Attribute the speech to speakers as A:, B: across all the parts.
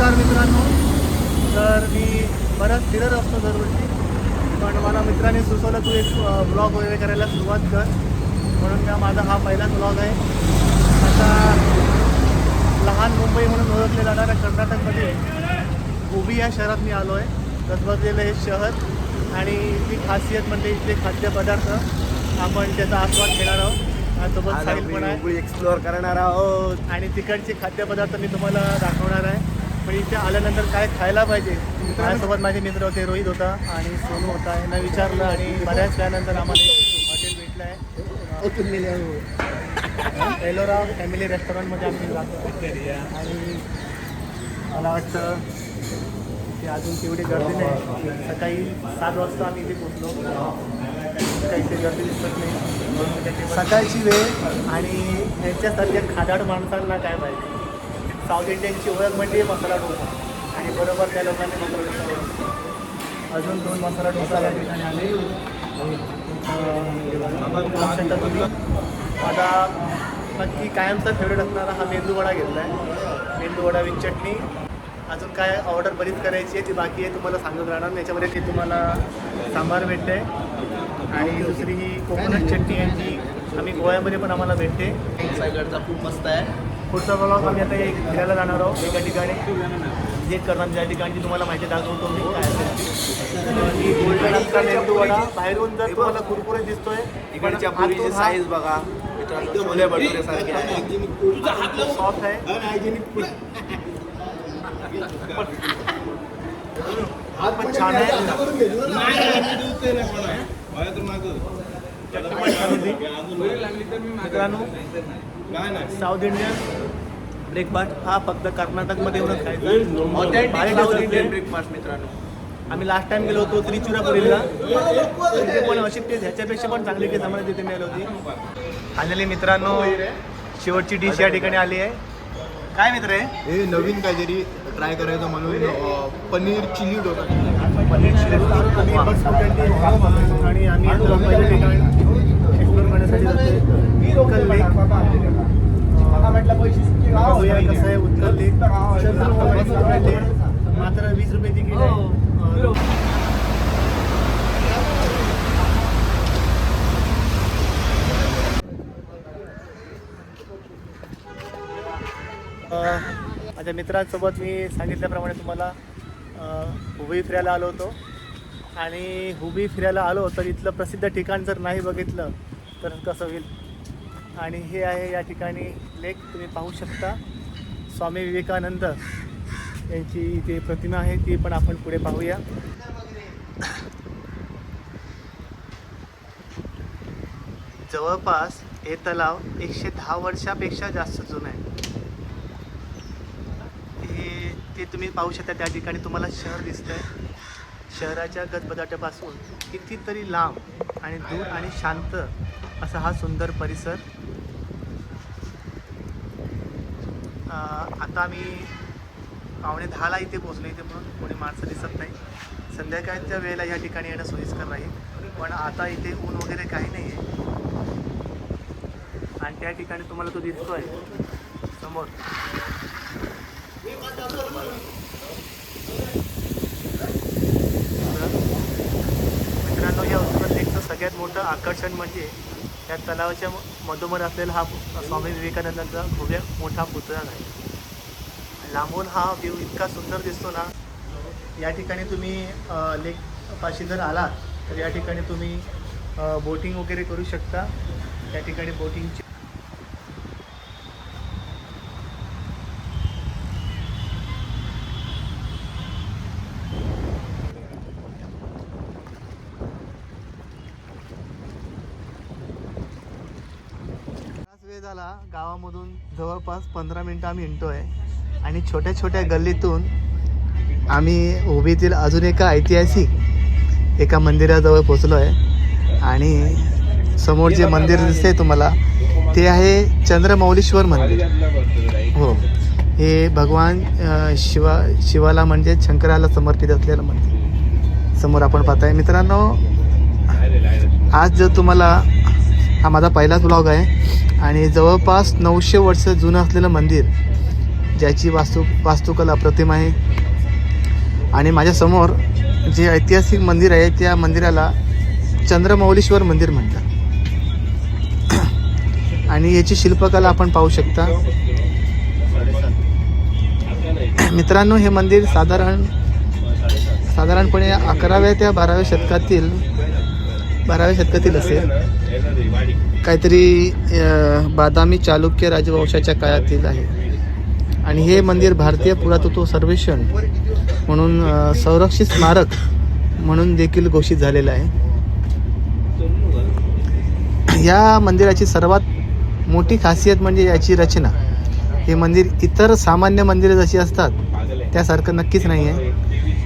A: नमस्कार मित्रांनो. तर मी बराच फिरत असतो दरवर्षी, पण मला मित्रांनी सुचवलं तू एक ब्लॉग वगैरे करायला सुरुवात कर, म्हणून माझा हा पहिलाच ब्लॉग आहे. आता लहान मुंबई म्हणून ओळखले जाणाऱ्या कर्नाटकमध्ये हुबी या शहरात मी आलो आहे. गजबजलेलं हे शहर आणि ती खासियत म्हणजे इथले खाद्यपदार्थ, आपण त्याचा आस्वाद घेणार आहोत. सोबत साहिल पण आहे,
B: एक्सप्लोअर करणार आहोत
A: आणि तिकडचे खाद्यपदार्थ मी तुम्हाला दाखवणार आहे. पण इथे आल्यानंतर काय खायला पाहिजे, माझ्यासोबत माझे मित्र होते, रोहित होता आणि सोनू होता. यांना विचारलं आणि बऱ्याच वेळानंतर आम्हाला हॉटेल भेटलं आहे. एलोरा फॅमिली रेस्टॉरंटमध्ये आम्ही जातो आणि मला वाटतं की अजून तेवढी गर्दी नाही. सकाळी 7 वाजता आम्ही इथे पोचलो, काही इथे गर्दी दिसत नाही. सकाळची वेळ आणि ह्यांच्यासारख्या खादाड माणसांना काय पाहिजे. साऊथ इंडियनची ओळख म्हणजे मसाला डोसा, आणि बरोबर त्या लोकांनी मसाला डोसा अजून 2 मसाला डोसा या ठिकाणी आले. माझा नक्की कायमचा फेवरेट असणारा हा मेंदूवडा घेतला आहे. मेंदूवडा विथ चटणी. अजून काय ऑर्डर बरीच करायची आहे, ती बाकी आहे, तुम्हाला सांगत राहणार. याच्यामध्ये ते तुम्हाला सांबार भेटते आणि दुसरी ही कोकोनट चटणी यांची आम्ही गोव्यामध्ये पण आम्हाला भेटते.
B: सायकडचा खूप मस्त आहे.
A: पुढचा ब्लॉग आम्ही आता एक फिरायला जाणार आहोत एका ठिकाणी, जे करणार ज्या ठिकाणी तुम्हाला माहिती दाखवतो मी काय असेल. ही गोल्डन असता मेंदूवडा बाहेरून जर तुम्हाला कुरकुरीत दिसतोय,
B: इकडच्या पुरीची साईज बघा, छोले भटुरे सारखे आहे.
A: सॉफ्ट आहे. पण छान आहे. मित्रांनो, साऊथ इंडियन ब्रेकफास्ट हा फक्त कर्नाटकमध्ये येऊनच खायचा.
B: साऊथ इंडियन ब्रेकफास्ट मित्रांनो.
A: आम्ही लास्ट टाइम गेलो होतो त्रिचुरापुरीला, तिथे पण अशी टेस्ट ह्याच्यापेक्षा पण चांगली टेस्ट आम्हाला तिथे मिळाली होती. फायनली मित्रांनो, शेवटची डिश या ठिकाणी आली आहे. काय मित्र आहे
B: हे नवीन काहीतरी ट्राय करायचं म्हणून पनीर चिली डोसा.
A: पनीर चिली डोसा आणि आम्ही पहिल्या ठिकाणी एक्सप्लोर करण्यासाठी जाते उत्कल लेक. बघूया कसं आहे उत्कल लेक. मात्र 20 रुपये तिकीट आहे. माझ्या मित्रांसोबत मी सांगितल्याप्रमाणे तुम्हाला हुबी फिरायला आलो होतो. आणि हुबी फिरायला आलो तर इथलं प्रसिद्ध ठिकाण जर नाही बघितलं तर कसं होईल. आणि हे आहे या ठिकाणी लेक, तुम्ही पाहू शकता. स्वामी विवेकानंद यांची इथे प्रतिमा आहे, ती पण आपण पुढे पाहूया. जवळपास हे तलाव 110 वर्षापेक्षा जास्त जुनं आहे. ते तुम्ही पाहू शकता. त्या ठिकाणी तुम्हाला शहर दिसतंय. शहराच्या गजबजाटापासून कितीतरी लांब आणि दूर आणि शांत असा हा सुंदर परिसर. आता आम्ही 9:45 इथे पोहोचलो. इथे म्हणून कोणी माणसं दिसत नाही. संध्याकाळच्या वेळेला या ठिकाणी येणं सोयीस्कर राहील, पण आता इथे ऊन वगैरे काही नाही आहे. आणि त्या ठिकाणी तुम्हाला तो दिसतोय समोर. मित्रांनो, या उत्तर लेकचं सगळ्यात मोठं आकर्षण म्हणजे या तलावाच्या मधोमध असलेला हा स्वामी विवेकानंदांचा भव्य मोठा पुतळा आहे. लांबून हा व्ह्यू इतका सुंदर दिसतो ना. या ठिकाणी तुम्ही लेकपाशी जर आलात तर या ठिकाणी तुम्ही बोटिंग वगैरे करू शकता. या ठिकाणी बोटिंगची वेळ झाला. गावामधून जवळपास 15 मिनटं आम्ही हिंडतोय आणि छोट्या छोट्या गल्लीतून आम्ही हुबीतील अजून एका ऐतिहासिक एका मंदिराजवळ पोचलो आहे. आणि समोर जे मंदिर दिसते तुम्हाला ते आहे चंद्रमौलीश्वर मंदिर. हो, हे भगवान शिवाला म्हणजे शंकराला समर्पित असलेलं मंदिर समोर आपण पाहताय. मित्रांनो, आज जर तुम्हाला हा माझा पहिलाच ब्लॉग आहे आणि जवळपास 900 वर्ष जुनं असलेलं मंदिर ज्याची वास्तुकला अप्रतिम आहे. आणि माझ्यासमोर जे ऐतिहासिक मंदिर आहे त्या मंदिराला चंद्रमौलीश्वर मंदिर म्हणतात. आणि याची शिल्पकला आपण पाहू शकता. मित्रांनो, हे मंदिर साधारणपणे 11व्या ते 12व्या शतकातील असेल. काहीतरी बादामी चालुक्य राजवंशाच्या काळातील आहे. आणि हे मंदिर भारतीय पुरातत्व सर्वेक्षण म्हणून संरक्षित स्मारक म्हणून देखील घोषित झालेलं आहे. या मंदिराची सर्वात मोठी खासियत म्हणजे याची रचना. हे मंदिर इतर सामान्य मंदिरे जशी असतात त्यासारखं नक्कीच नाही आहे.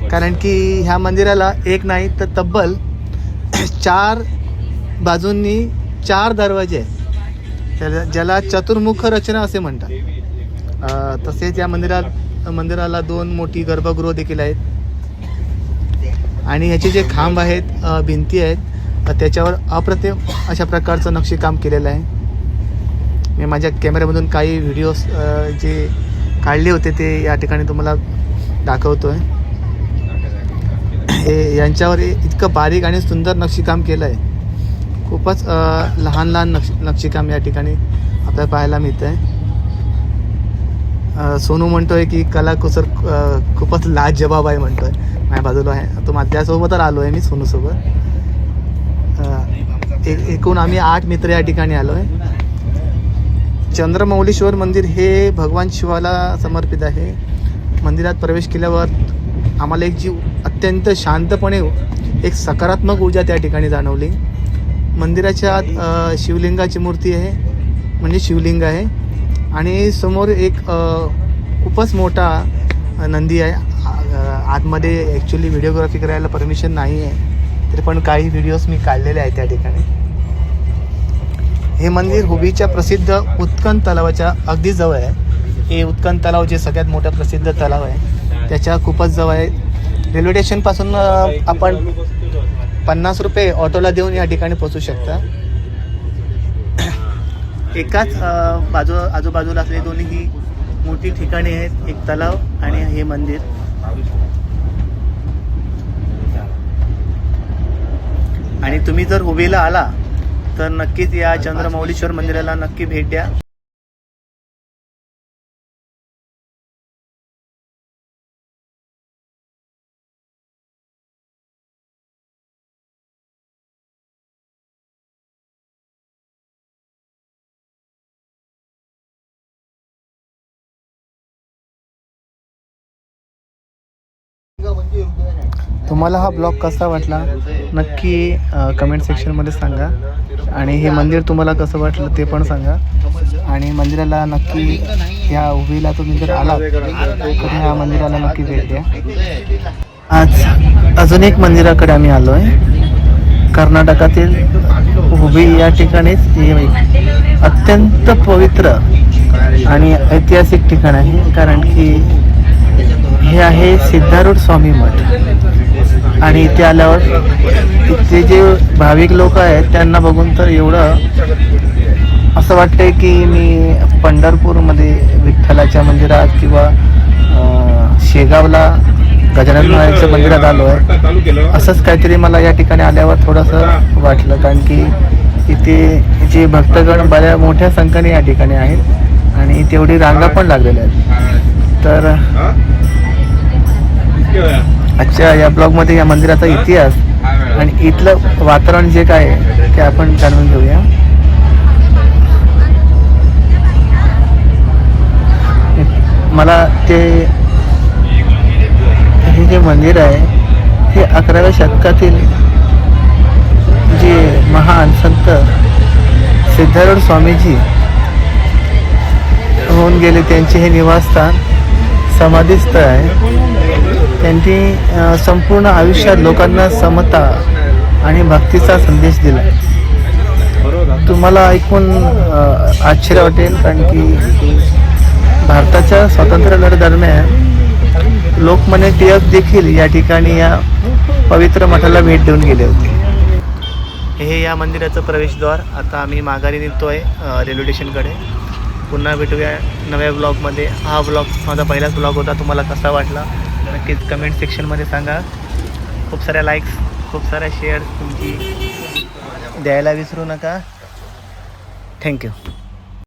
A: कारण की ह्या मंदिराला एक नाही तर तब्बल 4 बाजूंनी 4 दरवाजे आहेत, ज्याला चतुर्मुख रचना असे म्हणतात. तसेच या मंदिराला 2 मोठी गर्भगृह देखील आहेत. आणि ह्याचे जे खांब आहेत, भिंती आहेत, त्याच्यावर अप्रतिम अशा प्रकारचं नक्षीकाम केलेलं आहे. मी माझ्या कॅमेऱ्यामधून काही व्हिडिओज जे काढले होते ते या ठिकाणी तुम्हाला दाखवतो आहे. हे यांच्यावर इतकं बारीक आणि सुंदर नक्षीकाम केलं आहे. खूपच लहान नक्षीकाम या ठिकाणी आपल्याला पाहायला मिळतं आहे. सोनू म्हणतोय की कलाकुसर खूपच लाजवाब आहे म्हणतोय. माझ्या बाजूला आहे तो, माझ्यासोबतच आलो आहे मी सोनूसोबत. एकूण आम्ही 8 मित्र या ठिकाणी आलो आहे. चंद्रमौलीश्वर मंदिर हे भगवान शिवाला समर्पित आहे. मंदिरात प्रवेश केल्यावर आम्हाला एक जीव अत्यंत शांतपणे एक सकारात्मक ऊर्जा त्या ठिकाणी जाणवली. मंदिराच्या आत शिवलिंगाची मूर्ती आहे, म्हणजे शिवलिंग आहे. आणि समोर एक खूपच मोठा नंदी आहे. आतमध्ये ॲक्च्युली व्हिडिओग्राफी करायला परमिशन नाही आहे, तरी पण काही व्हिडिओज मी काढलेले आहेत त्या ठिकाणी. हे मंदिर हुबीच्या प्रसिद्ध उत्कंठ तलावाच्या अगदी जवळ आहे. हे उत्कंठ तलाव जे सगळ्यात मोठा प्रसिद्ध तलाव आहे त्याच्या खूपच जवळ आहे. रेल्वे स्टेशनपासून आपण 50 रुपये ऑटोला देऊन या ठिकाणी पोहोचू शकता. एकाच आजूबाजूला असलेली दोन्ही मोठी ठिकाणे आहेत, एक तलाव आणि हे मंदिर. आणि तुम्ही जर हुबीला आला तर नक्कीच या चंद्रमौलीश्वर मंदिराला नक्की भेट द्या. तुम्हाला हा ब्लॉग कसा वाटला नक्की कमेंट सेक्शनमध्ये सांगा. आणि हे मंदिर तुम्हाला कसं वाटलं ते पण सांगा. आणि मंदिराला नक्की ह्या हुबीला तुम्ही जर आलात तर ह्या मंदिराला नक्की भेट द्या. आज अजून एक मंदिराकडे आम्ही आलो आहे. कर्नाटकातील हुबी या ठिकाणीच हे अत्यंत पवित्र आणि ऐतिहासिक ठिकाण आहे. कारण की हे आहे सिद्धारूढ स्वामी मठ. आणि इथे आल्यावर इथे जे भाविक लोक आहेत त्यांना बघून तर एवढं असं वाटतंय की मी पंढरपूरमध्ये विठ्ठलाच्या मंदिरात किंवा शेगावला गजानन महाराजांच्या मंदिरात आलो आहे. असंच काहीतरी मला या ठिकाणी आल्यावर थोडंसं वाटलं. कारण की इथे जे भक्तगण बऱ्या मोठ्या संख्येने या ठिकाणी आहेत आणि तेवढी रांगा पण लागलेल्या आहेत. तर आजच्या या ब्लॉगमध्ये या मंदिराचा इतिहास आणि इथलं वातावरण जे काय आहे ते आपण जाणून घेऊया. मला हे जे मंदिर आहे हे 11व्या शतकातील जे महान संत सिद्धारूढ स्वामीजी होऊन गेले त्यांचे हे निवासस्थान समाधीस्थळ आहे. त्यांनी संपूर्ण आयुष्यात लोकांना समता आणि भक्तीचा संदेश दिला. तुम्हाला ऐकून आश्चर्य वाटेल कारण की भारताच्या स्वातंत्र्य लढ्यादरम्यान लोकमान्य टिळक देखील या ठिकाणी या पवित्र मठाला भेट देऊन गेले होते. हे या मंदिराचं प्रवेशद्वार. आता आम्ही माघारी निघतोय रेल्वे स्टेशनकडे. पुन्हा भेटूया नव्या ब्लॉगमध्ये. हा ब्लॉग माझा पहिलाच ब्लॉग होता. तुम्हाला कसा वाटला नक्कीच कमेंट सेक्शनमध्ये सांगा. खूप साऱ्या लाईक्स, खूप साऱ्या शेअर्स तुमची द्यायला विसरू नका. थँक्यू.